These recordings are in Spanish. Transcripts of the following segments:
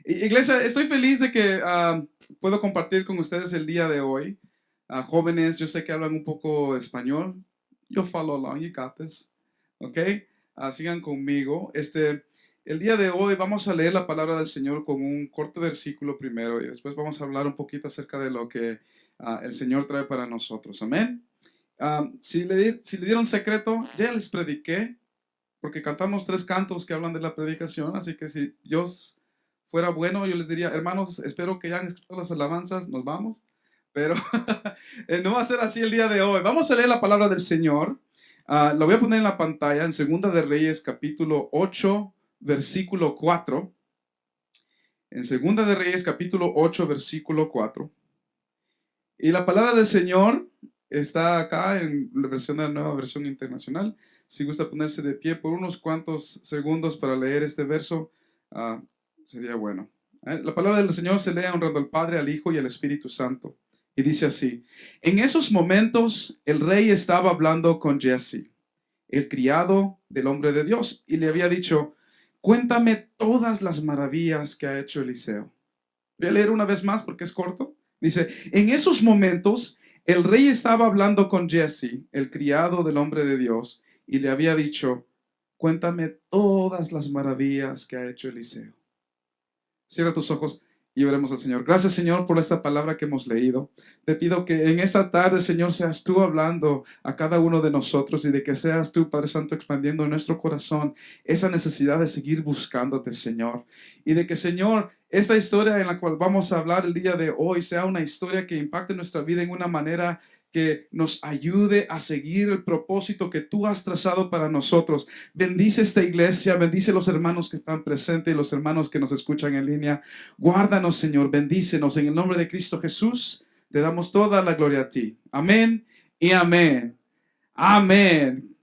Iglesia, estoy feliz de que puedo compartir con ustedes el día de hoy. Jóvenes, yo sé que hablan un poco español. Yo follow along, you got this. ¿Ok? Sigan conmigo. El día de hoy vamos a leer la palabra del Señor con un corto versículo primero y después vamos a hablar un poquito acerca de lo que el Señor trae para nosotros. Amén. Si le dieron secreto, ya les prediqué, porque cantamos 3 cantos que hablan de la predicación, así que si Dios fuera bueno, yo les diría, hermanos, espero que ya han escuchado las alabanzas, nos vamos, pero no va a ser así el día de hoy. Vamos a leer la palabra del Señor. Lo voy a poner en la pantalla en Segunda de Reyes, capítulo 8, versículo 4. En Segunda de Reyes, capítulo 8, versículo 4. Y la palabra del Señor está acá en la versión de la Nueva Versión Internacional. Si gusta ponerse de pie por unos cuantos segundos para leer este verso, ah, sería bueno. La palabra del Señor se lee honrando al Padre, al Hijo y al Espíritu Santo. Y dice así: en esos momentos el rey estaba hablando con Jesse, el criado del hombre de Dios, y le había dicho: cuéntame todas las maravillas que ha hecho Eliseo. Voy a leer una vez más porque es corto. Dice: en esos momentos el rey estaba hablando con Jesse, el criado del hombre de Dios, y le había dicho: cuéntame todas las maravillas que ha hecho Eliseo. Cierra tus ojos y oremos al Señor. Gracias, Señor, por esta palabra que hemos leído. Te pido que en esta tarde, Señor, seas tú hablando a cada uno de nosotros y de que seas tú, Padre Santo, expandiendo en nuestro corazón esa necesidad de seguir buscándote, Señor. Y de que, Señor, esta historia en la cual vamos a hablar el día de hoy sea una historia que impacte nuestra vida en una manera que nos ayude a seguir el propósito que tú has trazado para nosotros. Bendice esta iglesia, bendice los hermanos que están presentes y los hermanos que nos escuchan en línea. Guárdanos, Señor, bendícenos en el nombre de Cristo Jesús. Te damos toda la gloria a ti. Amén y amén. Amén.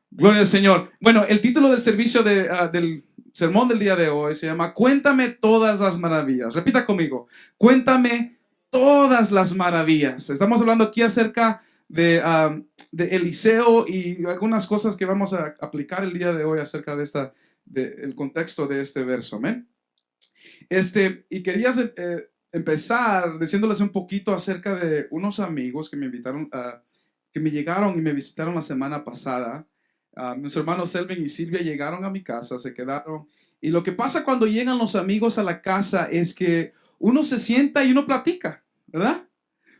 Gloria al Señor. Bueno, el título del servicio del sermón del día de hoy se llama Cuéntame todas las maravillas. Repita conmigo: cuéntame todas las maravillas. Estamos hablando aquí acerca de Eliseo y algunas cosas que vamos a aplicar el día de hoy acerca el contexto de este verso. Amén. Y quería empezar diciéndoles un poquito acerca de unos amigos que me invitaron, que me llegaron y me visitaron la semana pasada. Mis hermanos Selvin y Silvia llegaron a mi casa, se quedaron. Y lo que pasa cuando llegan los amigos a la casa es que uno se sienta y uno platica, ¿verdad?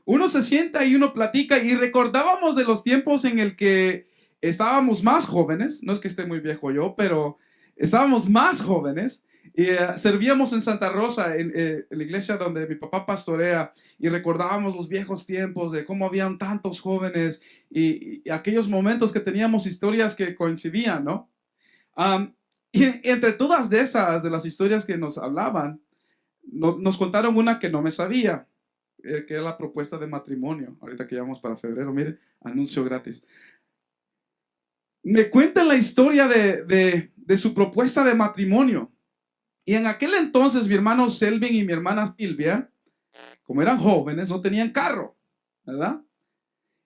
Uno se sienta y uno platica, y recordábamos de los tiempos en el que estábamos más jóvenes. No es que esté muy viejo yo, pero estábamos más jóvenes y servíamos en Santa Rosa, en la iglesia donde mi papá pastorea, y recordábamos los viejos tiempos de cómo habían tantos jóvenes y aquellos momentos que teníamos historias que coincidían, ¿no? Y entre todas de las historias que nos hablaban, nos contaron una que no me sabía, que es la propuesta de matrimonio. Ahorita que vamos para febrero, mire, anuncio gratis. Me cuentan la historia de su propuesta de matrimonio. Y en aquel entonces mi hermano Selvin y mi hermana Silvia, como eran jóvenes, no tenían carro, ¿verdad?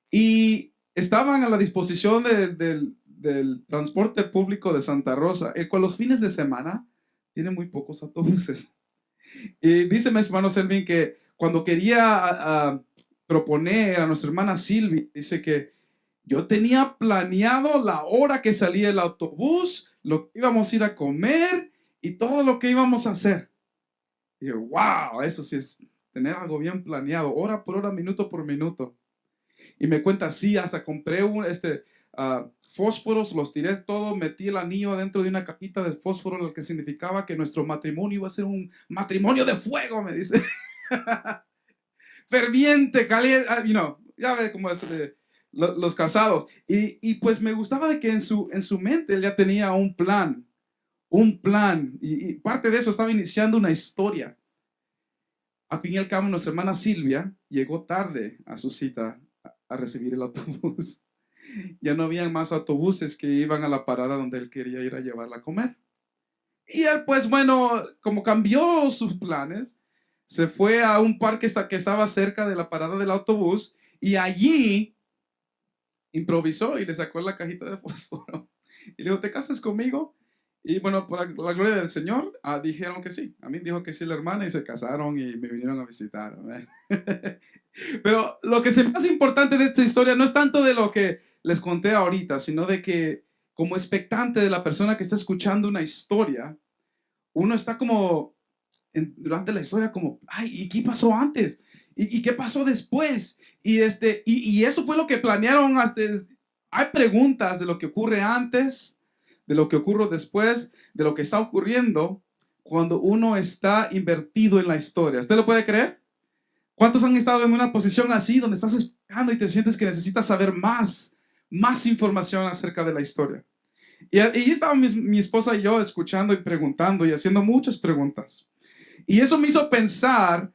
Y estaban a la disposición del transporte público de Santa Rosa, el cual los fines de semana tiene muy pocos autobuses. Y dice mi hermano Selvin que cuando quería proponer a nuestra hermana Silvia, dice que yo tenía planeado la hora que salía el autobús, lo que íbamos a ir a comer y todo lo que íbamos a hacer. Y yo, wow, eso sí es tener algo bien planeado, hora por hora, minuto por minuto. Y me cuenta, sí, hasta compré fósforos, los tiré todo, metí el anillo adentro de una cajita de fósforo, lo que significaba que nuestro matrimonio iba a ser un matrimonio de fuego, me dice. Ferviente, caliente, ya ve cómo es los casados. Y pues me gustaba de que en su mente él ya tenía un plan, y parte de eso estaba iniciando una historia. A fin y al cabo, nuestra hermana Silvia llegó tarde a su cita a recibir el autobús. Ya no habían más autobuses que iban a la parada donde él quería ir a llevarla a comer. Y él, pues bueno, como cambió sus planes, se fue a un parque que estaba cerca de la parada del autobús, y allí improvisó y le sacó la cajita de fósforo. Y le dijo: ¿te casas conmigo? Y bueno, por la gloria del Señor, dijeron que sí. A mí dijo que sí la hermana y se casaron y me vinieron a visitar. Amén. Pero lo que se me hace importante de esta historia no es tanto de lo que les conté ahorita, sino de que como expectante de la persona que está escuchando una historia, uno está como durante la historia como, ay, ¿y qué pasó antes? ¿Y qué pasó después? Y eso fue lo que planearon hasta... Hay preguntas de lo que ocurre antes, de lo que ocurre después, de lo que está ocurriendo cuando uno está invertido en la historia. ¿Usted lo puede creer? ¿Cuántos han estado en una posición así donde estás esperando y te sientes que necesitas saber más información acerca de la historia? Y estaba mi esposa y yo escuchando y preguntando y haciendo muchas preguntas. Y eso me hizo pensar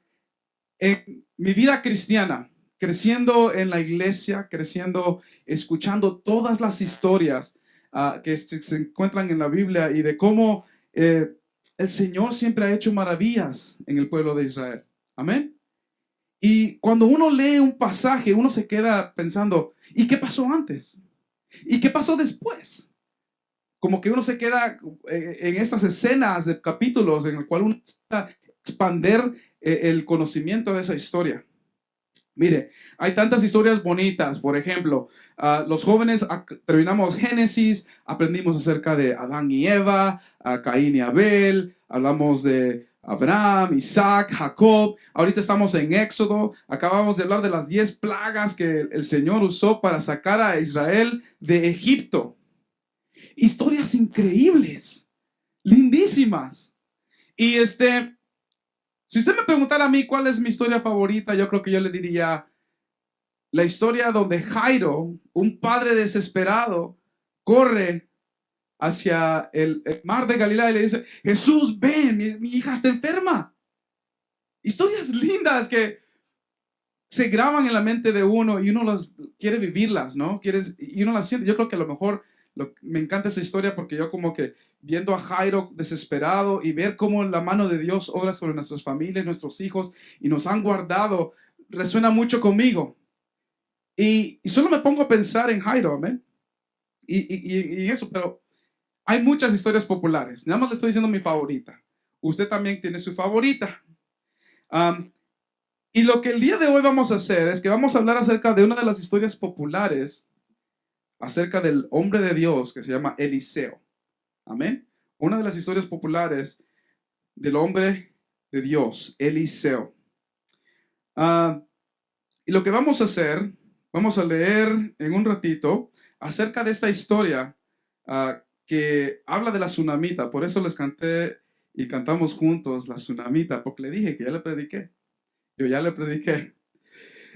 en mi vida cristiana, creciendo en la iglesia, creciendo, escuchando todas las historias que se encuentran en la Biblia y de cómo el Señor siempre ha hecho maravillas en el pueblo de Israel. Amén. Y cuando uno lee un pasaje, uno se queda pensando, ¿y qué pasó antes? ¿Y qué pasó después? Como que uno se queda en estas escenas de capítulos en el cual uno está expander el conocimiento de esa historia. Mire, hay tantas historias bonitas. Por ejemplo, los jóvenes terminamos Génesis, aprendimos acerca de Adán y Eva, Caín y Abel, hablamos de Abraham, Isaac, Jacob. Ahorita estamos en Éxodo. Acabamos de hablar de las 10 plagas que el Señor usó para sacar a Israel de Egipto. Historias increíbles, lindísimas. Y si usted me preguntara a mí cuál es mi historia favorita, yo creo que yo le diría la historia donde Jairo, un padre desesperado, corre hacia el mar de Galilea y le dice, Jesús, ven, mi hija está enferma. Historias lindas que se graban en la mente de uno y uno las quiere vivirlas, ¿no? Y uno las siente. Yo creo que a lo mejor me encanta esa historia porque yo como que viendo a Jairo desesperado y ver cómo la mano de Dios obra sobre nuestras familias, nuestros hijos y nos han guardado, resuena mucho conmigo. Y solo me pongo a pensar en Jairo, amén. Y eso, pero hay muchas historias populares. Nada más le estoy diciendo mi favorita. Usted también tiene su favorita. Um, y lo que el día de hoy vamos a hacer es que vamos a hablar acerca de una de las historias populares, acerca del hombre de Dios que se llama Eliseo. Amén. Una de las historias populares del hombre de Dios, Eliseo. Y lo que vamos a hacer, vamos a leer en un ratito acerca de esta historia que habla de la tsunamita. Por eso les canté y cantamos juntos la tsunamita, porque le dije que ya le prediqué. Yo ya le prediqué.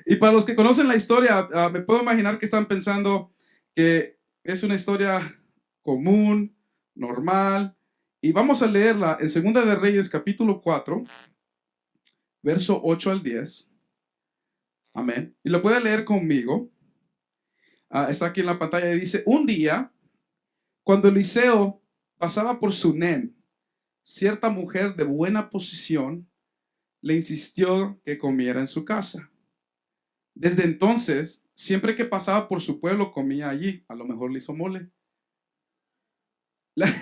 Y para los que conocen la historia, me puedo imaginar que están pensando que es una historia común, normal. Y vamos a leerla en Segunda de Reyes, capítulo 4, verso 8 al 10. Amén. Y lo puede leer conmigo. Está aquí en la pantalla y dice, un día, cuando Eliseo pasaba por Sunén, cierta mujer de buena posición le insistió que comiera en su casa. Desde entonces, siempre que pasaba por su pueblo, comía allí. A lo mejor le hizo mole. La,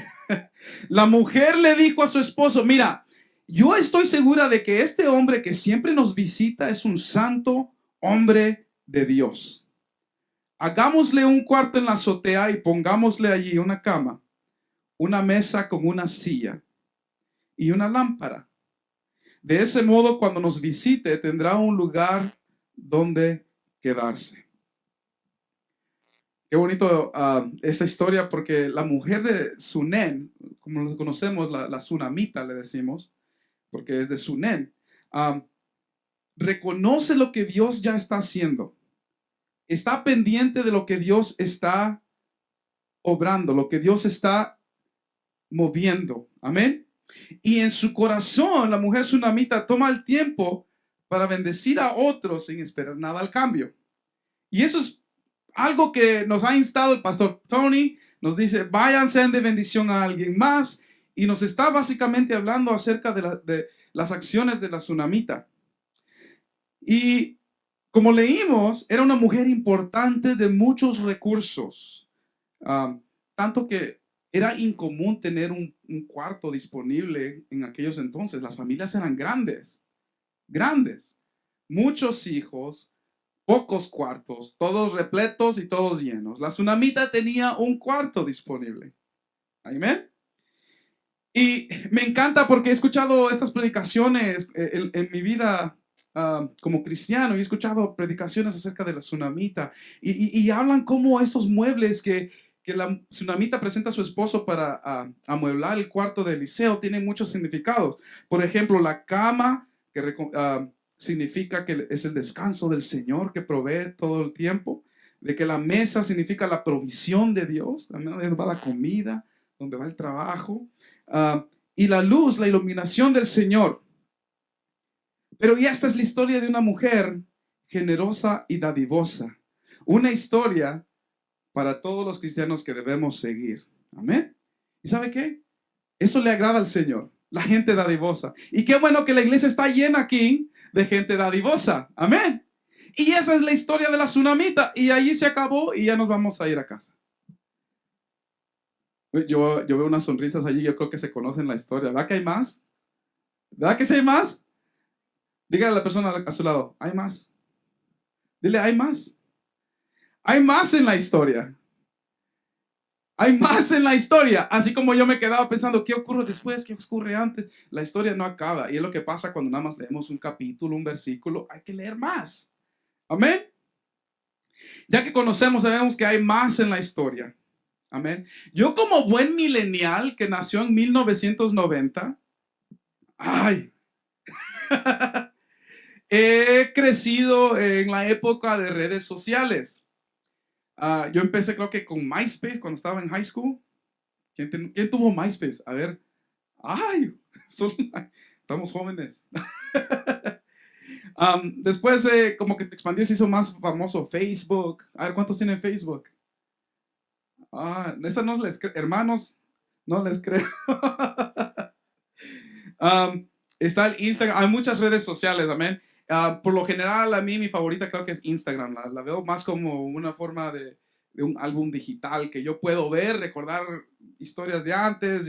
la mujer le dijo a su esposo, mira, yo estoy segura de que este hombre que siempre nos visita es un santo hombre de Dios. Hagámosle un cuarto en la azotea y pongámosle allí una cama, una mesa con una silla y una lámpara. De ese modo, cuando nos visite, tendrá un lugar donde quedarse. Qué bonito esta historia porque la mujer de Sunén, como lo conocemos, la tsunamita le decimos, porque es de Sunén, reconoce lo que Dios ya está haciendo. Está pendiente de lo que Dios está obrando, lo que Dios está moviendo. Amén. Y en su corazón, la mujer tsunamita toma el tiempo para bendecir a otros sin esperar nada al cambio. Y eso es algo que nos ha instado el pastor Tony. Nos dice, váyanse de bendición a alguien más. Y nos está básicamente hablando acerca de las acciones de la tsunamita. Y como leímos, era una mujer importante de muchos recursos. Tanto que Era incomún tener un cuarto disponible en aquellos entonces. Las familias eran grandes, grandes. Muchos hijos, pocos cuartos, todos repletos y todos llenos. La tsunamita tenía un cuarto disponible. Amén. Y me encanta porque he escuchado estas predicaciones en mi vida como cristiano. He escuchado predicaciones acerca de la tsunamita y hablan como estos muebles que la tsunamita presenta a su esposo para amueblar el cuarto de Eliseo tienen muchos significados. Por ejemplo, la cama que significa que es el descanso del Señor que provee todo el tiempo. De que la mesa significa la provisión de Dios, también donde va la comida, donde va el trabajo. Y la luz, la iluminación del Señor. Pero ya esta es la historia de una mujer generosa y dadivosa. Una historia para todos los cristianos que debemos seguir. Amén. ¿Y sabe qué? Eso le agrada al Señor, la gente dadivosa. Y qué bueno que la iglesia está llena aquí de gente dadivosa. Amén. Y esa es la historia de la tsunamita. Y allí se acabó y ya nos vamos a ir a casa. Yo veo unas sonrisas allí, yo creo que se conocen la historia. ¿Verdad que hay más? ¿Verdad que sí hay más? Dígale a la persona a su lado, hay más. Dile, hay más. Hay más en la historia. Hay más en la historia. Así como yo me quedaba pensando, ¿qué ocurre después? ¿Qué ocurre antes? La historia no acaba. Y es lo que pasa cuando nada más leemos un capítulo, un versículo. Hay que leer más. Amén. Ya que conocemos, sabemos que hay más en la historia. Amén. Yo como buen millennial que nació en 1990, ay, he crecido en la época de redes sociales. Yo empecé creo que con MySpace cuando estaba en high school. ¿Quién tuvo MySpace? A ver. Ay, estamos jóvenes. Después como que se expandió, se hizo más famoso Facebook. A ver, ¿cuántos tienen Facebook? Esa no les creo, hermanos, no les creo. Está el Instagram, hay muchas redes sociales, amén. Por lo general, a mí mi favorita creo que es Instagram. La veo más como una forma de un álbum digital que yo puedo ver, recordar historias de antes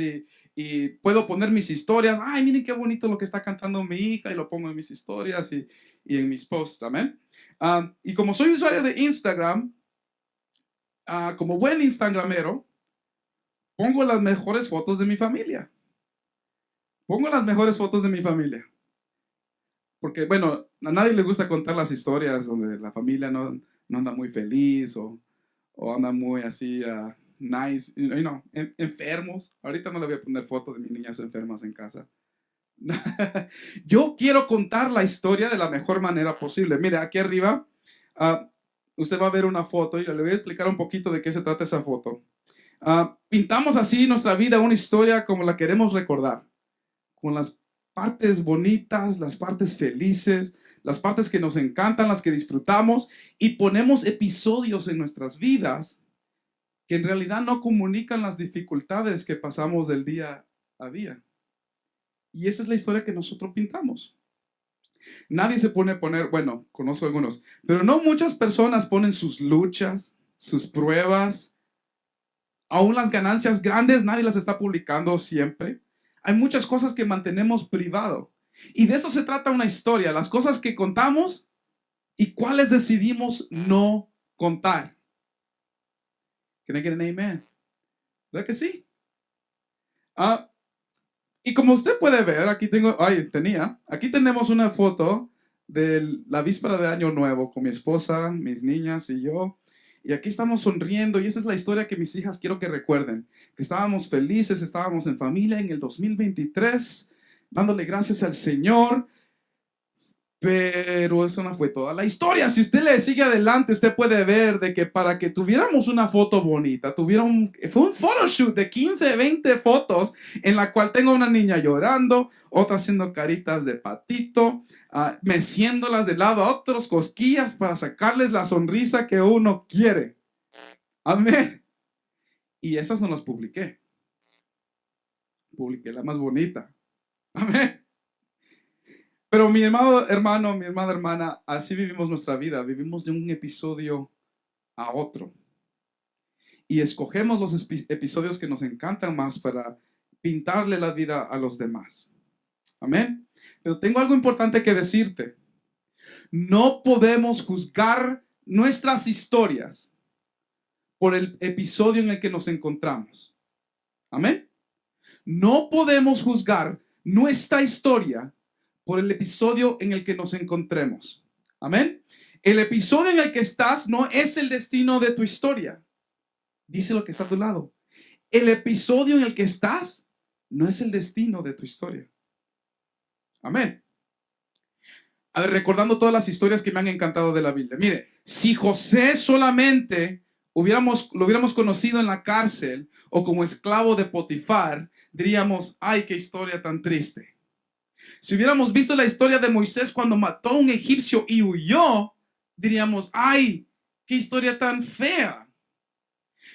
y puedo poner mis historias. Ay, miren qué bonito lo que está cantando mi hija y lo pongo en mis historias y en mis posts, amén. Y como soy usuario de Instagram, como buen instagramero, pongo las mejores fotos de mi familia. Pongo las mejores fotos de mi familia. Porque, bueno, a nadie le gusta contar las historias donde la familia no anda muy feliz o anda muy así, nice, enfermos. Ahorita no le voy a poner fotos de mis niñas enfermas en casa. Yo quiero contar la historia de la mejor manera posible. Mire, aquí arriba, usted va a ver una foto y le voy a explicar un poquito de qué se trata esa foto. Pintamos así nuestra vida, una historia como la queremos recordar, con las partes bonitas, las partes felices, las partes que nos encantan, las que disfrutamos, y ponemos episodios en nuestras vidas que en realidad no comunican las dificultades que pasamos del día a día. Y esa es la historia que nosotros pintamos. Nadie se pone a poner, bueno, conozco algunos, pero no muchas personas ponen sus luchas, sus pruebas, aún las ganancias grandes, nadie las está publicando siempre. Hay muchas cosas que mantenemos privado. Y de eso se trata una historia, las cosas que contamos y cuáles decidimos no contar. Can I get an amen? ¿Verdad que sí? Y como usted puede ver, aquí tenemos una foto de la víspera de Año Nuevo con mi esposa, mis niñas y yo. Y aquí estamos sonriendo y esa es la historia que mis hijas quiero que recuerden. Que estábamos felices, estábamos en familia en el 2023, dándole gracias al Señor. Pero eso no fue toda la historia. Si usted le sigue adelante, usted puede ver de que para que tuviéramos una foto bonita, fue un photoshoot de 15, 20 fotos en la cual tengo una niña llorando, otra haciendo caritas de patito, meciéndolas de lado a otros, cosquillas para sacarles la sonrisa que uno quiere. Amén. Y esas no las publiqué. Publiqué la más bonita. Amén. Pero mi hermano, mi hermana, hermana, así vivimos nuestra vida. Vivimos de un episodio a otro. y escogemos los episodios que nos encantan más para pintarle la vida a los demás. Amén. Pero tengo algo importante que decirte. No podemos juzgar nuestras historias por el episodio en el que nos encontramos. Amén. No podemos juzgar nuestra historia por el episodio en el que nos encontremos. Amén. El episodio en el que estás no es el destino de tu historia. Dice lo que está a tu lado. El episodio en el que estás no es el destino de tu historia. Amén. A ver, recordando todas las historias que me han encantado de la Biblia. Mire, si José solamente lo hubiéramos conocido en la cárcel o como esclavo de Potifar, diríamos, ay, qué historia tan triste. Si hubiéramos visto la historia de Moisés cuando mató a un egipcio y huyó, diríamos, ay, qué historia tan fea.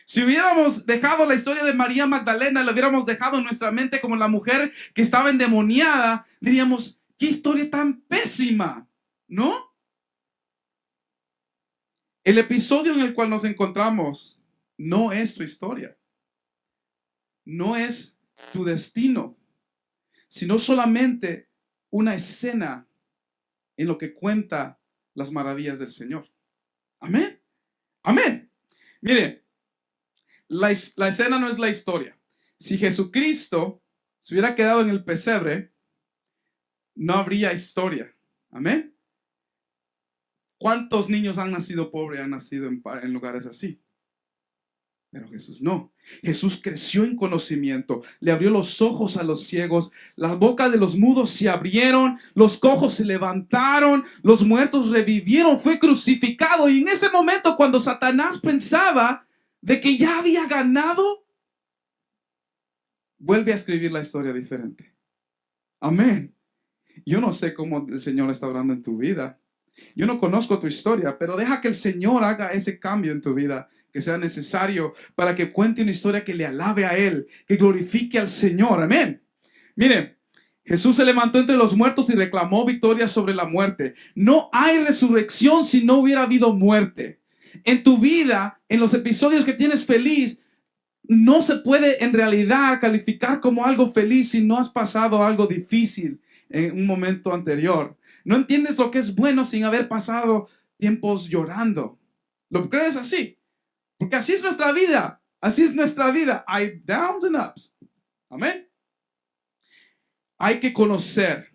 Si hubiéramos dejado la historia de María Magdalena, la hubiéramos dejado en nuestra mente como la mujer que estaba endemoniada, diríamos, qué historia tan pésima, ¿no? El episodio en el cual nos encontramos no es tu historia, no es tu destino, sino solamente una escena en lo que cuenta las maravillas del Señor. Amén. Amén. Mire, la escena no es la historia. Si Jesucristo se hubiera quedado en el pesebre, no habría historia. Amén. ¿Cuántos niños han nacido pobres, han nacido en lugares así? Pero Jesús no. Jesús creció en conocimiento, le abrió los ojos a los ciegos, las bocas de los mudos se abrieron, los cojos se levantaron, los muertos revivieron, fue crucificado. Y en ese momento, cuando Satanás pensaba de que ya había ganado, vuelve a escribir la historia diferente. Amén. Yo no sé cómo el Señor está obrando en tu vida. Yo no conozco tu historia, pero deja que el Señor haga ese cambio en tu vida que sea necesario para que cuente una historia que le alabe a Él, que glorifique al Señor. Amén. Mire, Jesús se levantó entre los muertos y reclamó victoria sobre la muerte. No hay resurrección si no hubiera habido muerte. En tu vida, en los episodios que tienes feliz, no se puede en realidad calificar como algo feliz si no has pasado algo difícil en un momento anterior. No entiendes lo que es bueno sin haber pasado tiempos llorando. ¿Lo crees así? Porque así es nuestra vida. Así es nuestra vida. Hay downs and ups. Amén. Hay que conocer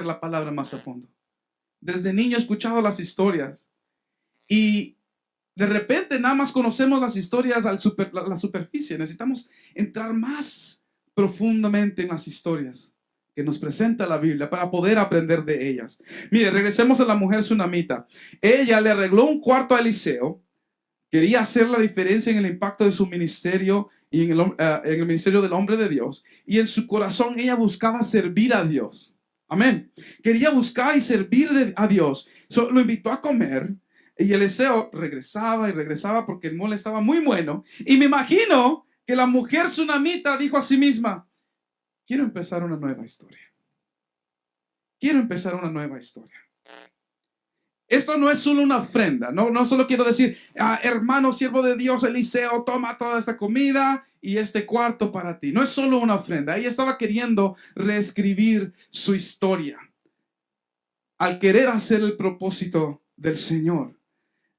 la palabra más a fondo. Desde niño he escuchado las historias y de repente nada más conocemos las historias la superficie. Necesitamos entrar más profundamente en las historias que nos presenta la Biblia para poder aprender de ellas. Mire, regresemos a la mujer sunamita. Ella le arregló un cuarto a Eliseo. Quería hacer la diferencia en el impacto de su ministerio y en el ministerio del hombre de Dios. Y en su corazón ella buscaba servir a Dios. Amén. Quería buscar y servir a Dios. Lo invitó a comer. Y Eliseo regresaba y regresaba porque el mole estaba muy bueno. Y me imagino que la mujer sunamita dijo a sí misma, quiero empezar una nueva historia. Quiero empezar una nueva historia. Esto no es solo una ofrenda. No solo quiero decir, hermano siervo de Dios Eliseo, toma toda esta comida y este cuarto para ti. No es solo una ofrenda. Ella estaba queriendo reescribir su historia. Al querer hacer el propósito del Señor.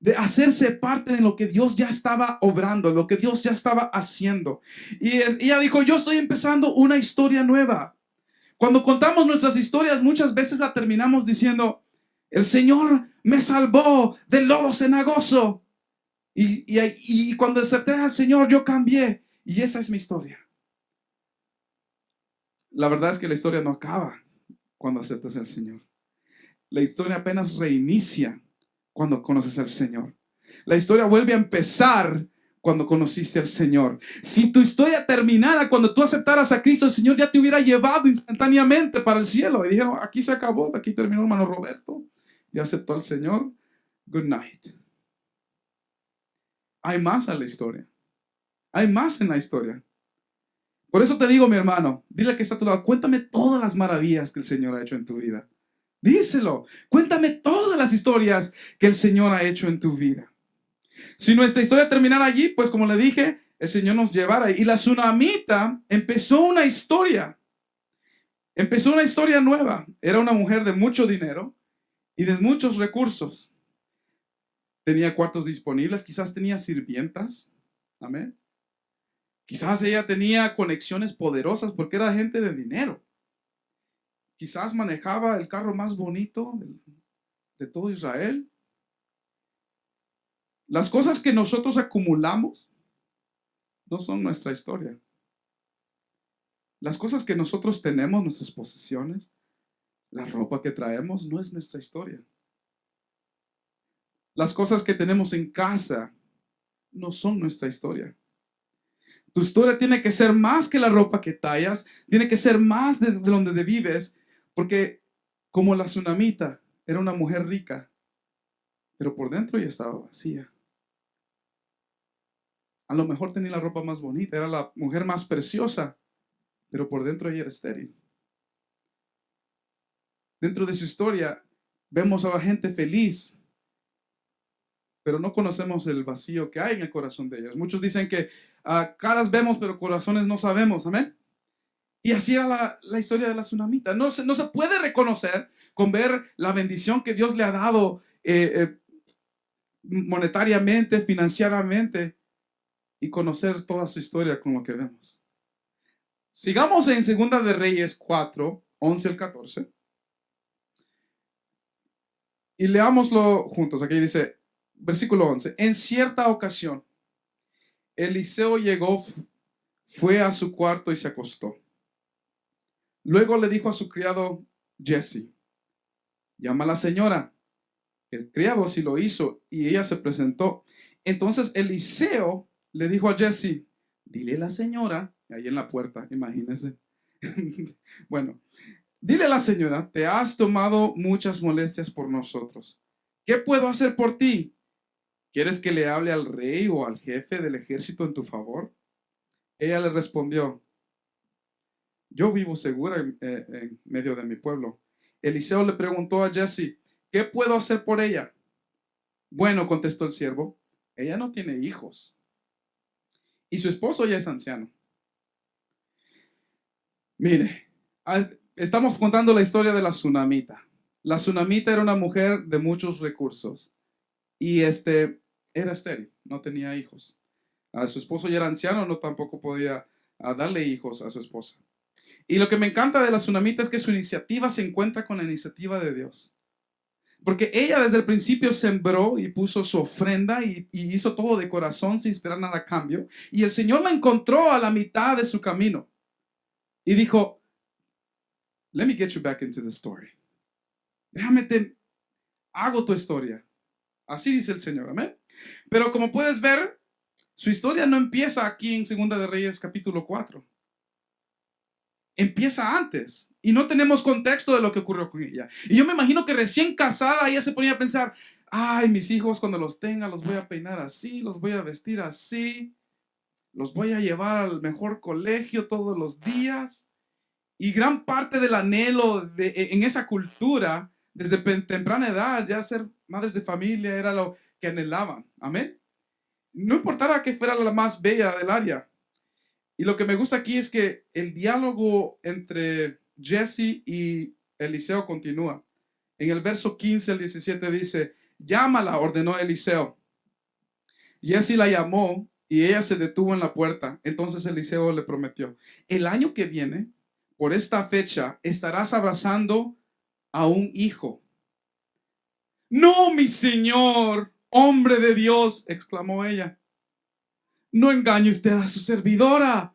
De hacerse parte de lo que Dios ya estaba obrando, lo que Dios ya estaba haciendo. Y ella dijo, yo estoy empezando una historia nueva. Cuando contamos nuestras historias, muchas veces la terminamos diciendo, el Señor me salvó del lodo cenagoso. Y cuando acepté al Señor, yo cambié. Y esa es mi historia. La verdad es que la historia no acaba cuando aceptas al Señor. La historia apenas reinicia cuando conoces al Señor. La historia vuelve a empezar cuando conociste al Señor. Si tu historia terminara cuando tú aceptaras a Cristo, el Señor ya te hubiera llevado instantáneamente para el cielo. Y dijeron, aquí se acabó, aquí terminó hermano Roberto. Ya aceptó al Señor. Good night. Hay más a la historia. Hay más en la historia. Por eso te digo, mi hermano, dile que está a tu lado, cuéntame todas las maravillas que el Señor ha hecho en tu vida. Díselo. Cuéntame todas las historias que el Señor ha hecho en tu vida. Si nuestra historia terminara allí, pues como le dije, el Señor nos llevara. Y la tsunamita empezó una historia. Empezó una historia nueva. Era una mujer de mucho dinero y de muchos recursos. Tenía cuartos disponibles, quizás tenía sirvientas. Amén. Quizás ella tenía conexiones poderosas porque era gente de dinero. Quizás manejaba el carro más bonito de todo Israel. Las cosas que nosotros acumulamos no son nuestra historia. Las cosas que nosotros tenemos, nuestras posesiones, la ropa que traemos, no es nuestra historia. Las cosas que tenemos en casa no son nuestra historia. Tu historia tiene que ser más que la ropa que tallas, tiene que ser más de donde vives, porque como la tsunamita era una mujer rica, pero por dentro ya estaba vacía. A lo mejor tenía la ropa más bonita, era la mujer más preciosa, pero por dentro ella era estéril. Dentro de su historia vemos a la gente feliz, pero no conocemos el vacío que hay en el corazón de ellos. Muchos dicen que caras vemos, pero corazones no sabemos. Amén. Y así era la historia de la tsunamita. No se puede reconocer con ver la bendición que Dios le ha dado monetariamente, financieramente, y conocer toda su historia con lo que vemos. Sigamos en 2 de Reyes 4, 11 al 14. Y leámoslo juntos. Aquí dice, versículo 11. En cierta ocasión, Eliseo llegó, fue a su cuarto y se acostó. Luego le dijo a su criado Jesse, llama a la señora. El criado así lo hizo y ella se presentó. Entonces Eliseo le dijo a Jesse, dile a la señora, ahí en la puerta, imagínense. Bueno, dile a la señora, te has tomado muchas molestias por nosotros. ¿Qué puedo hacer por ti? ¿Quieres que le hable al rey o al jefe del ejército en tu favor? Ella le respondió, yo vivo segura en medio de mi pueblo. Eliseo le preguntó a Jesse, ¿qué puedo hacer por ella? Bueno, contestó el siervo, ella no tiene hijos y su esposo ya es anciano. Mire, estamos contando la historia de la tsunamita. La tsunamita era una mujer de muchos recursos y era estéril, no tenía hijos. A su esposo ya era anciano, no tampoco podía darle hijos a su esposa. Y lo que me encanta de la tsunamita es que su iniciativa se encuentra con la iniciativa de Dios. Porque ella desde el principio sembró y puso su ofrenda y hizo todo de corazón sin esperar nada a cambio. Y el Señor la encontró a la mitad de su camino. Y dijo, let me get you back into the story. Déjame hago tu historia. Así dice el Señor, amén. Pero como puedes ver, su historia no empieza aquí en 2 de Reyes capítulo 4. Empieza antes y no tenemos contexto de lo que ocurrió con ella. Y yo me imagino que recién casada ella se ponía a pensar, ay, mis hijos cuando los tenga los voy a peinar así, los voy a vestir así, los voy a llevar al mejor colegio todos los días. Y gran parte del anhelo en esa cultura, desde temprana edad, ya ser madres de familia era lo que anhelaban. Amén. No importaba que fuera la más bella del área. Y lo que me gusta aquí es que el diálogo entre Jesse y Eliseo continúa. En el verso 15 al 17 dice, llámala, ordenó Eliseo. Jesse la llamó y ella se detuvo en la puerta. Entonces Eliseo le prometió, el año que viene, por esta fecha, estarás abrazando a un hijo. No, mi señor, hombre de Dios, exclamó ella. No engañe usted a su servidora.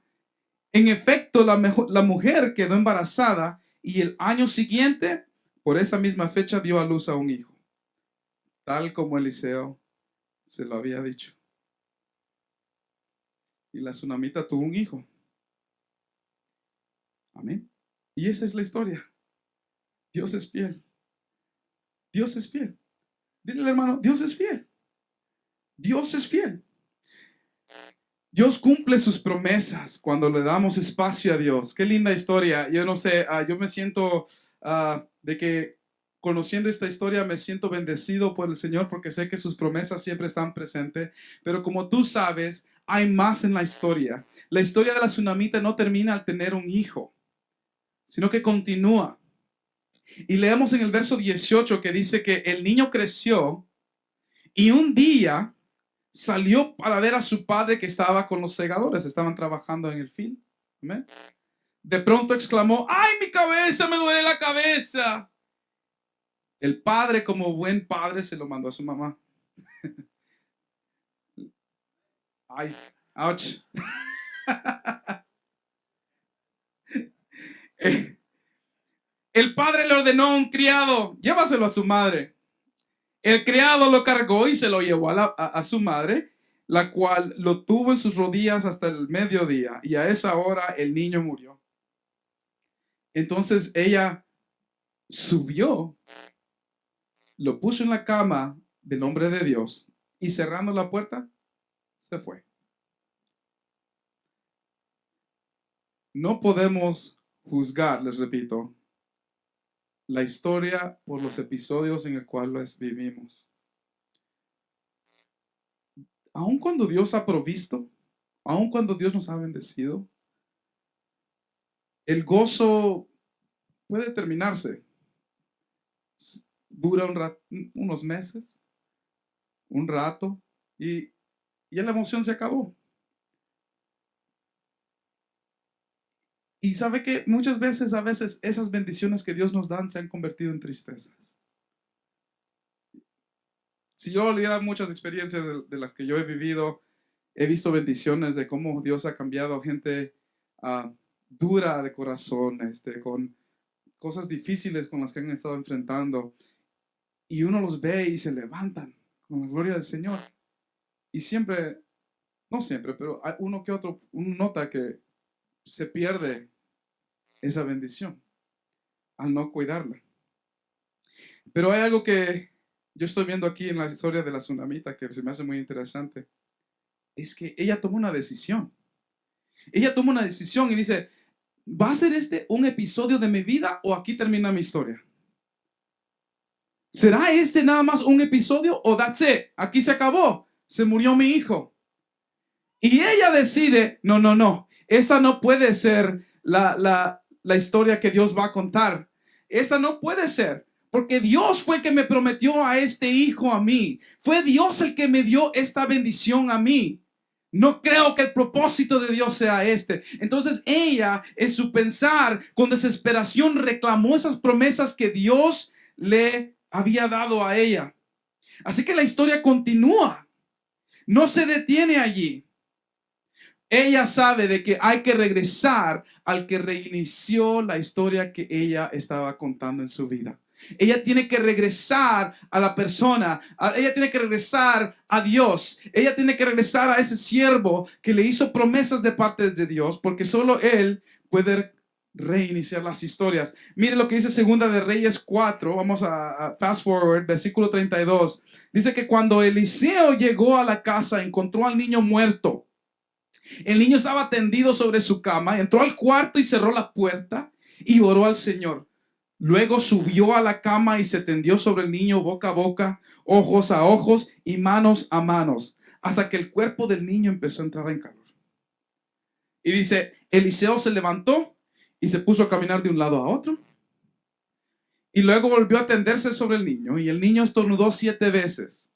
En efecto, la mujer quedó embarazada y el año siguiente, por esa misma fecha, dio a luz a un hijo, tal como Eliseo se lo había dicho. Y la tsunamita tuvo un hijo. Amén. Y esa es la historia. Dios es fiel. Dios es fiel. Dile al hermano, Dios es fiel. Dios es fiel. Dios cumple sus promesas cuando le damos espacio a Dios. Qué linda historia. Yo no sé, yo me siento de que conociendo esta historia me siento bendecido por el Señor porque sé que sus promesas siempre están presentes. Pero como tú sabes, hay más en la historia. La historia de la tsunamita no termina al tener un hijo, sino que continúa. Y leemos en el verso 18 que dice que el niño creció y un día salió para ver a su padre que estaba con los segadores, estaban trabajando en el field. ¿Amén? De pronto exclamó: ¡ay, mi cabeza, me duele la cabeza! El padre, como buen padre, se lo mandó a su mamá. ¡Ay! ¡Ouch! El padre le ordenó a un criado: llévaselo a su madre. El criado lo cargó y se lo llevó a su madre, la cual lo tuvo en sus rodillas hasta el mediodía. Y a esa hora el niño murió. Entonces ella subió, lo puso en la cama del hombre de Dios y cerrando la puerta, se fue. No podemos juzgar, les repito, la historia por los episodios en el cual los vivimos. Aun cuando Dios ha provisto, aun cuando Dios nos ha bendecido, el gozo puede terminarse. Dura unos meses, un rato, y la emoción se acabó. Y sabe que muchas veces, a veces, esas bendiciones que Dios nos dan se han convertido en tristezas. Si yo le diera muchas experiencias de las que yo he vivido, he visto bendiciones de cómo Dios ha cambiado a gente dura de corazón, con cosas difíciles con las que han estado enfrentando. Y uno los ve y se levantan con la gloria del Señor. Y siempre, no siempre, pero hay uno que otro, uno nota que se pierde esa bendición al no cuidarla. Pero hay algo que yo estoy viendo aquí en la historia de la tsunamita que se me hace muy interesante. Es que ella tomó una decisión. Ella toma una decisión y dice: ¿va a ser este un episodio de mi vida o aquí termina mi historia? ¿Será este nada más un episodio o that's it? Aquí se acabó. Se murió mi hijo. Y ella decide: no. Esa no puede ser la historia que Dios va a contar. Esa no puede ser. Porque Dios fue el que me prometió a este hijo a mí. Fue Dios el que me dio esta bendición a mí. No creo que el propósito de Dios sea este. Entonces ella, en su pensar, con desesperación, reclamó esas promesas que Dios le había dado a ella. Así que la historia continúa. No se detiene allí. Ella sabe de que hay que regresar al que reinició la historia que ella estaba contando en su vida. Ella tiene que regresar a la persona, ella tiene que regresar a Dios, ella tiene que regresar a ese siervo que le hizo promesas de parte de Dios, porque solo Él puede reiniciar las historias. Mire lo que dice Segunda de Reyes 4, vamos a fast forward, versículo 32. Dice que cuando Eliseo llegó a la casa, encontró al niño muerto. El niño estaba tendido sobre su cama, entró al cuarto y cerró la puerta y oró al Señor. Luego subió a la cama y se tendió sobre el niño boca a boca, ojos a ojos y manos a manos, hasta que el cuerpo del niño empezó a entrar en calor. Y dice, Eliseo se levantó y se puso a caminar de un lado a otro. Y luego volvió a tenderse sobre el niño y el niño estornudó 7 veces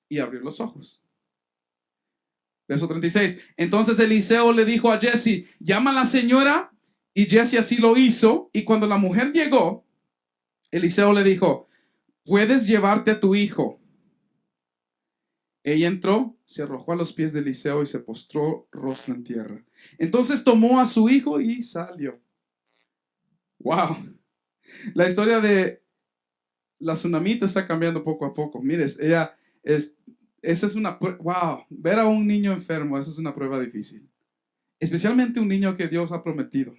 y abrió los ojos. Verso 36. Entonces Eliseo le dijo a Jesse: llama a la señora. Y Jesse así lo hizo. Y cuando la mujer llegó, Eliseo le dijo: puedes llevarte a tu hijo. Ella entró, se arrojó a los pies de Eliseo y se postró rostro en tierra. Entonces tomó a su hijo y salió. Wow. La historia de la tsunamita está cambiando poco a poco. Mires, esa es una, wow, ver a un niño enfermo, esa es una prueba difícil. Especialmente un niño que Dios ha prometido.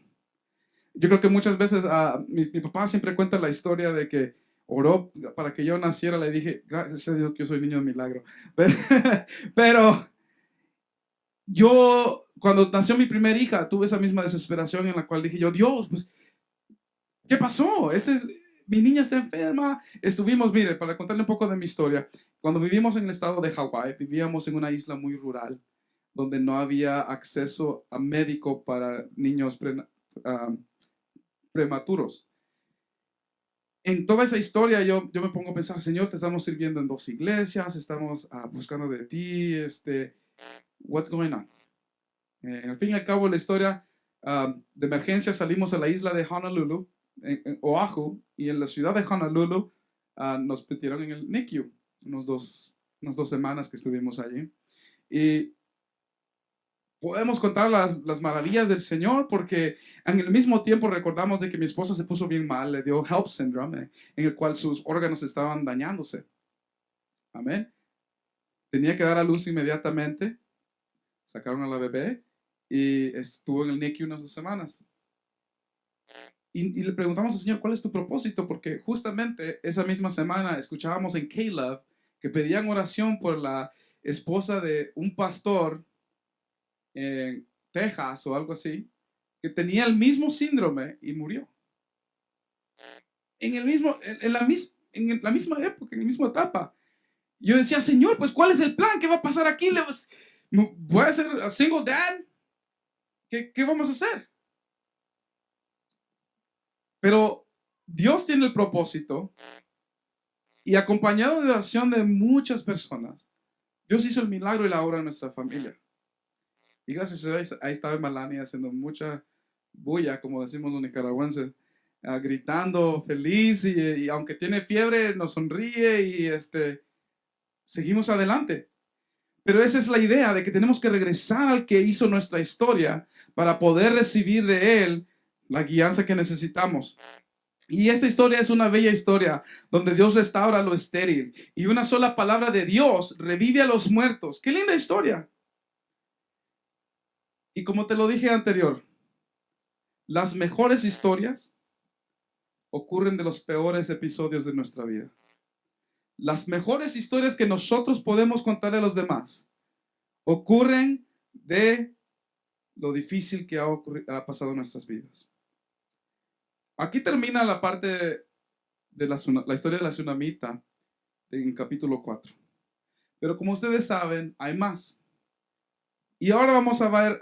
Yo creo que muchas veces mi papá siempre cuenta la historia de que oró para que yo naciera. Le dije, gracias a Dios que yo soy niño de milagro. Pero yo, cuando nació mi primera hija, tuve esa misma desesperación en la cual dije yo: Dios, pues, ¿qué pasó? mi niña está enferma. Estuvimos, mire, para contarle un poco de mi historia, cuando vivimos en el estado de Hawái, vivíamos en una isla muy rural, donde no había acceso a médico para niños prematuros. En toda esa historia yo me pongo a pensar, Señor, te estamos sirviendo en 2 iglesias, estamos buscando de ti, what's going on? Al fin y al cabo, la historia de emergencia, salimos a la isla de Honolulu, en Oahu, y en la ciudad de Honolulu nos metieron en el NICU, unas dos semanas que estuvimos allí. Y podemos contar las maravillas del Señor, porque en el mismo tiempo recordamos de que mi esposa se puso bien mal, le dio HELLP syndrome, en el cual sus órganos estaban dañándose. Amén. Tenía que dar a luz inmediatamente. Sacaron a la bebé y estuvo en el NICU unas 2 semanas. Y le preguntamos al Señor, ¿cuál es tu propósito? Porque justamente esa misma semana escuchábamos en K-Love que pedían oración por la esposa de un pastor en Texas o algo así, que tenía el mismo síndrome y murió. En la misma época, en la misma etapa. Yo decía, Señor, pues ¿cuál es el plan? ¿Qué va a pasar aquí? ¿Voy a ser a single dad? ¿Qué vamos a hacer? Pero Dios tiene el propósito, y acompañado de oración de muchas personas, Dios hizo el milagro y la obra en nuestra familia. Y gracias a Dios, ahí estaba Melanie haciendo mucha bulla, como decimos los nicaragüenses, gritando feliz, y aunque tiene fiebre, nos sonríe, y seguimos adelante. Pero esa es la idea, de que tenemos que regresar al que hizo nuestra historia para poder recibir de Él la guianza que necesitamos. Y esta historia es una bella historia donde Dios restaura lo estéril y una sola palabra de Dios revive a los muertos. ¡Qué linda historia! Y como te lo dije anterior, las mejores historias ocurren de los peores episodios de nuestra vida. Las mejores historias que nosotros podemos contarle a los demás ocurren de lo difícil que ha pasado en nuestras vidas. Aquí termina la parte de la historia de la tsunamita en capítulo 4. Pero como ustedes saben, hay más. Y ahora vamos a ver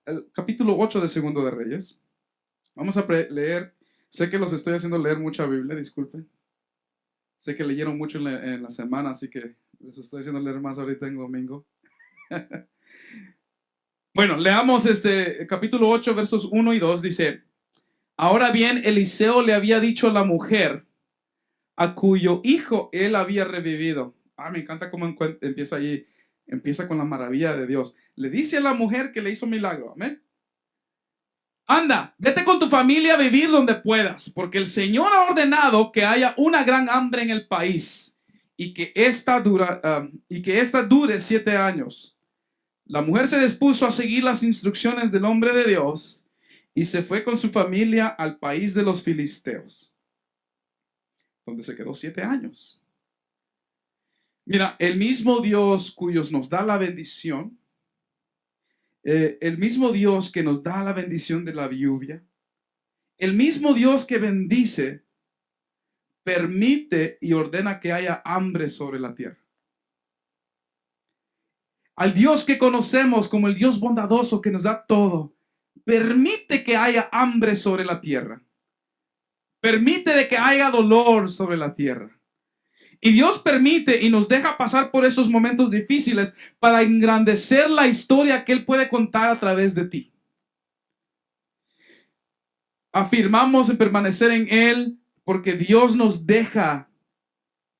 el capítulo 8 de Segundo de Reyes. Vamos a leer. Sé que los estoy haciendo leer mucha Biblia, disculpen. Sé que leyeron mucho en la semana, así que les estoy haciendo leer más ahorita en domingo. Bueno, leamos capítulo 8, versos 1 y 2. Dice: Ahora bien, Eliseo le había dicho a la mujer a cuyo hijo él había revivido. Me encanta cómo empieza allí. Empieza con la maravilla de Dios. Le dice a la mujer que le hizo milagro. Amén. Anda, vete con tu familia a vivir donde puedas, porque el Señor ha ordenado que haya una gran hambre en el país y que esta dure 7 años. La mujer se dispuso a seguir las instrucciones del hombre de Dios y se fue con su familia al país de los filisteos, donde se quedó 7 años. Mira, el mismo Dios cuyos nos da la bendición, el mismo Dios que nos da la bendición de la lluvia, el mismo Dios que bendice, permite y ordena que haya hambre sobre la tierra. Al Dios que conocemos como el Dios bondadoso que nos da todo, permite que haya hambre sobre la tierra. Permite de que haya dolor sobre la tierra. Y Dios permite y nos deja pasar por esos momentos difíciles para engrandecer la historia que Él puede contar a través de ti. Afirmamos en permanecer en Él porque Dios nos deja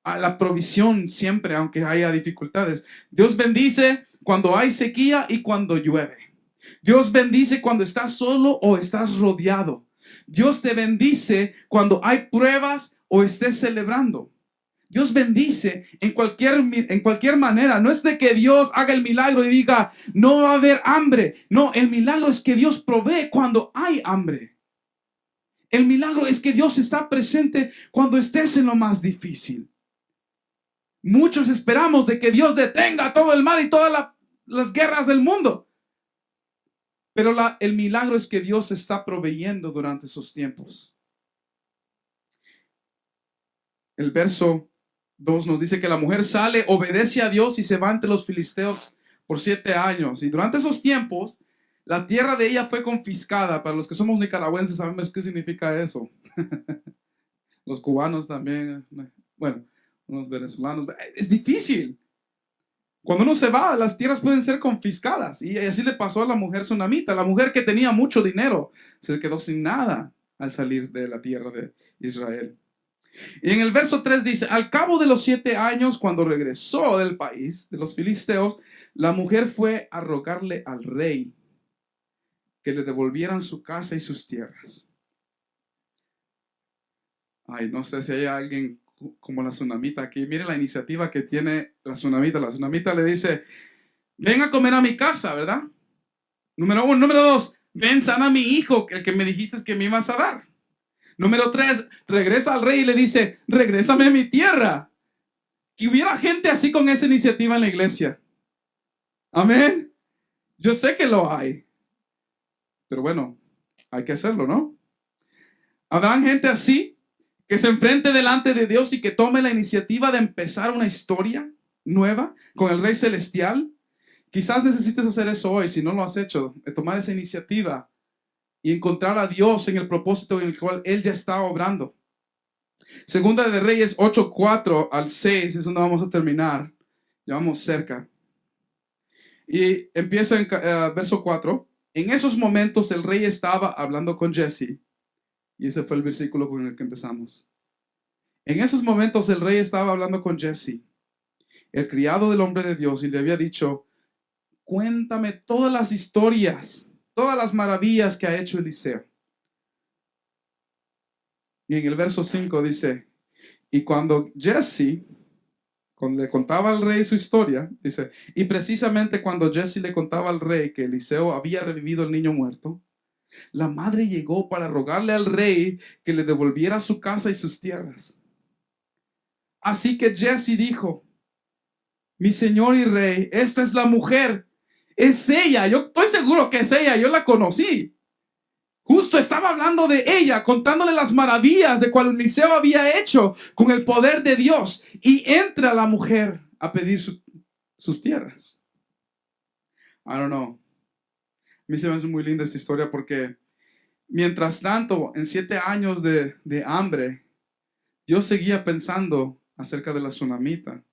a la provisión siempre, aunque haya dificultades. Dios bendice cuando hay sequía y cuando llueve. Dios bendice cuando estás solo o estás rodeado. Dios te bendice cuando hay pruebas o estés celebrando. Dios bendice en cualquier manera. No es de que Dios haga el milagro y diga, no va a haber hambre. No, el milagro es que Dios provee cuando hay hambre. El milagro es que Dios está presente cuando estés en lo más difícil. Muchos esperamos de que Dios detenga todo el mal y todas las guerras del mundo. Pero el milagro es que Dios está proveyendo durante esos tiempos. el verso 2 nos dice que la mujer sale, obedece a Dios y se va ante los filisteos por 7 años. Y durante esos tiempos, la tierra de ella fue confiscada. Para los que somos nicaragüenses sabemos qué significa eso. Los cubanos también, bueno, los venezolanos. Es difícil. Cuando uno se va, las tierras pueden ser confiscadas. Y así le pasó a la mujer sunamita. La mujer que tenía mucho dinero se quedó sin nada al salir de la tierra de Israel. Y en el verso 3 dice, al cabo de los 7 años, cuando regresó del país de los filisteos, la mujer fue a rogarle al rey que le devolvieran su casa y sus tierras. Ay, no sé si hay alguien como la tsunamita aquí. Miren la iniciativa que tiene la tsunamita. La tsunamita le dice, ven a comer a mi casa, ¿verdad? Número 1. Número 2, ven, sana a mi hijo, el que me dijiste que me ibas a dar. Número 3, regresa al rey y le dice, regrésame a mi tierra. Que hubiera gente así con esa iniciativa en la iglesia. Amén. Yo sé que lo hay. Pero bueno, hay que hacerlo, ¿no? Habrán gente así que se enfrente delante de Dios y que tome la iniciativa de empezar una historia nueva con el Rey Celestial. Quizás necesites hacer eso hoy, si no lo has hecho, de tomar esa iniciativa y encontrar a Dios en el propósito en el cual Él ya está obrando. Segunda de Reyes 8:4 al 6 es donde vamos a terminar. Ya vamos cerca. Y empieza en verso 4. En esos momentos el rey estaba hablando con Jesse. Y ese fue el versículo con el que empezamos. En esos momentos el rey estaba hablando con Jesse, el criado del hombre de Dios, y le había dicho, cuéntame todas las historias, todas las maravillas que ha hecho Eliseo. Y en el verso 5 dice, y cuando Jesse le contaba al rey su historia, dice, y precisamente cuando Jesse le contaba al rey que Eliseo había revivido el niño muerto, la madre llegó para rogarle al rey que le devolviera su casa y sus tierras. Así que Jesse dijo, mi señor y rey, esta es la mujer, es ella, yo estoy seguro que es ella, yo la conocí. Justo estaba hablando de ella, contándole las maravillas de cual Eliseo había hecho con el poder de Dios. Y entra la mujer a pedir sus tierras. I don't know. A mí se me hace muy linda esta historia porque mientras tanto, en 7 años de hambre, Dios seguía pensando acerca de la tsunamita.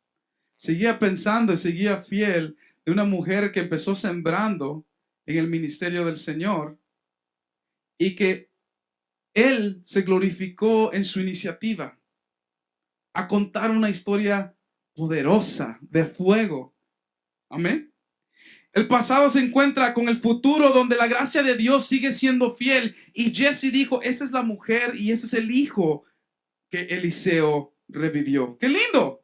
Seguía pensando y seguía fiel de una mujer que empezó sembrando en el ministerio del Señor y que Él se glorificó en su iniciativa a contar una historia poderosa de fuego. Amén. El pasado se encuentra con el futuro donde la gracia de Dios sigue siendo fiel. Y Jesse dijo, esa es la mujer y ese es el hijo que Eliseo revivió. ¡Qué lindo!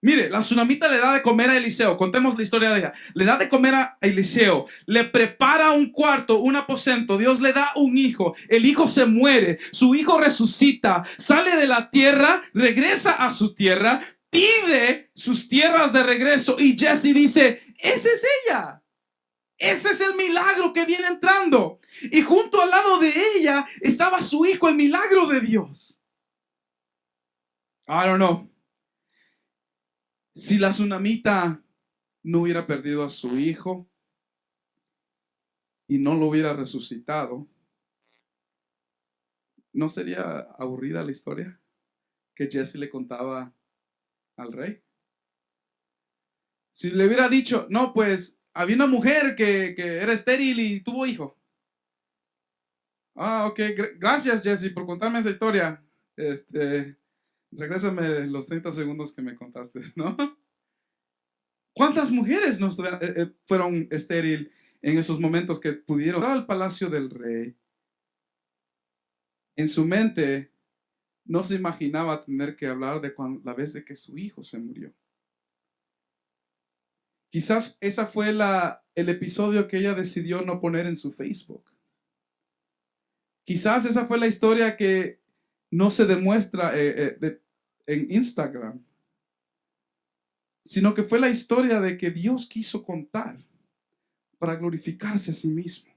Mire, la tsunamita le da de comer a Eliseo. Contemos la historia de ella. Le da de comer a Eliseo. Le prepara un cuarto, un aposento. Dios le da un hijo. El hijo se muere. Su hijo resucita. Sale de la tierra. Regresa a su tierra. Pide sus tierras de regreso. Y Jesse dice, esa es ella. Ese es el milagro que viene entrando. Y junto al lado de ella estaba su hijo, el milagro de Dios. I don't know. Si la tsunamita no hubiera perdido a su hijo y no lo hubiera resucitado, ¿no sería aburrida la historia que Jesse le contaba al rey? Si le hubiera dicho, no, pues había una mujer que era estéril y tuvo hijo. Ah, ok, gracias Jesse por contarme esa historia. Regrésame los 30 segundos que me contaste, ¿no? ¿Cuántas mujeres no fueron estéril en esos momentos que pudieron ir al palacio del rey? En su mente no se imaginaba tener que hablar de la vez de que su hijo se murió. Quizás esa fue el episodio que ella decidió no poner en su Facebook. Quizás esa fue la historia que no se demuestra en Instagram, sino que fue la historia de que Dios quiso contar para glorificarse a sí mismo.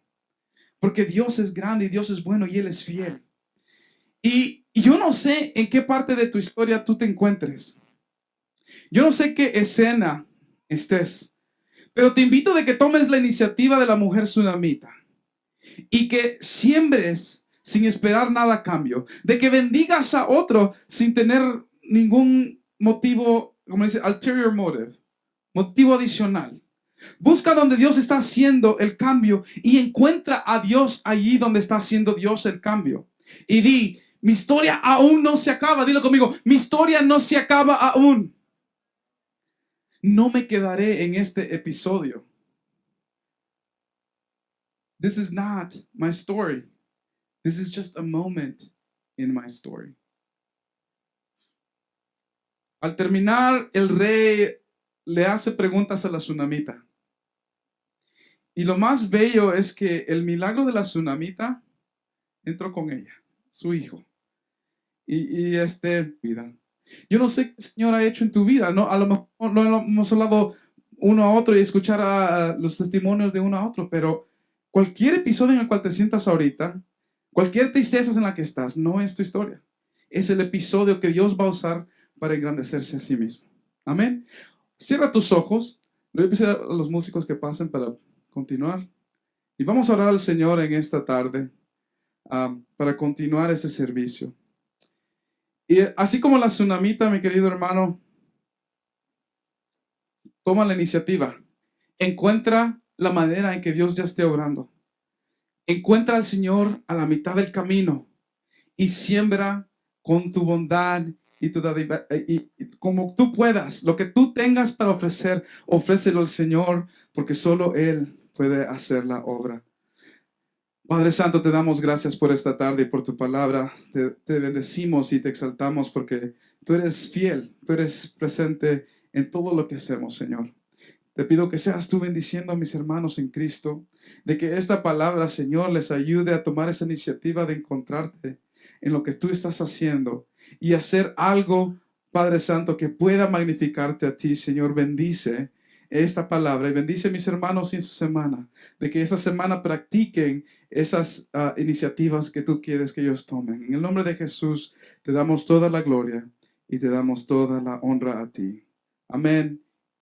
Porque Dios es grande y Dios es bueno y Él es fiel. Y yo no sé en qué parte de tu historia tú te encuentres. Yo no sé qué escena estés. Pero te invito de que tomes la iniciativa de la mujer tsunamita y que siembres sin esperar nada a cambio. De que bendigas a otro sin tener ningún motivo, como dice, ulterior motive, motivo adicional. Busca donde Dios está haciendo el cambio y encuentra a Dios allí donde está haciendo Dios el cambio. Y di, mi historia aún no se acaba. Dilo conmigo, mi historia no se acaba aún. No me quedaré en este episodio. This is not my story. This is just a moment in my story. Al terminar, el rey le hace preguntas a la tsunamita. Y lo más bello es que el milagro de la tsunamita entró con ella, su hijo. Vida. Yo no sé qué el Señor ha hecho en tu vida, ¿no? A lo mejor no hemos hablado uno a otro y escuchar a los testimonios de uno a otro, pero cualquier episodio en el cual te sientas ahorita, cualquier tristeza en la que estás, no es tu historia. Es el episodio que Dios va a usar para engrandecerse a sí mismo. Amén. Cierra tus ojos. Le voy a pedir a los músicos que pasen para continuar. Y vamos a orar al Señor en esta tarde para continuar este servicio. Y así como la tsunamita, mi querido hermano, toma la iniciativa. Encuentra la manera en que Dios ya esté obrando. Encuentra al Señor a la mitad del camino y siembra con tu bondad y tu dádiva, y como tú puedas, lo que tú tengas para ofrecer, ofrécelo al Señor, porque solo Él puede hacer la obra. Padre Santo, te damos gracias por esta tarde y por tu palabra. Te bendecimos y te exaltamos porque tú eres fiel, tú eres presente en todo lo que hacemos, Señor. Te pido que seas tú bendiciendo a mis hermanos en Cristo, de que esta palabra, Señor, les ayude a tomar esa iniciativa de encontrarte en lo que tú estás haciendo y hacer algo, Padre Santo, que pueda magnificarte a ti, Señor. Bendice esta palabra y bendice a mis hermanos en su semana, de que esta semana practiquen esas iniciativas que tú quieres que ellos tomen. En el nombre de Jesús te damos toda la gloria y te damos toda la honra a ti. Amén.